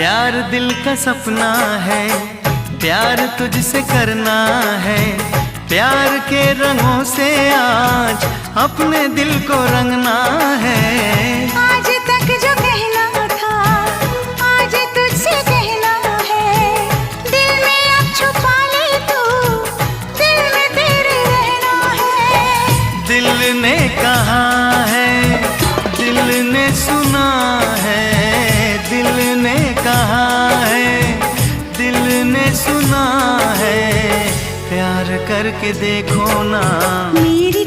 प्यार दिल का सपना है, प्यार तुझसे करना है। प्यार के रंगों से आज अपने दिल को रंगना है। आज तक जो कहना था आज तुझसे कहना है। दिल में अब छुपा ले तू, दिल में तेरे रहना है। दिल ने कहा है, दिल ने सुना है। दिल ने कहा है, दिल ने सुना है। प्यार करके देखो ना मेरी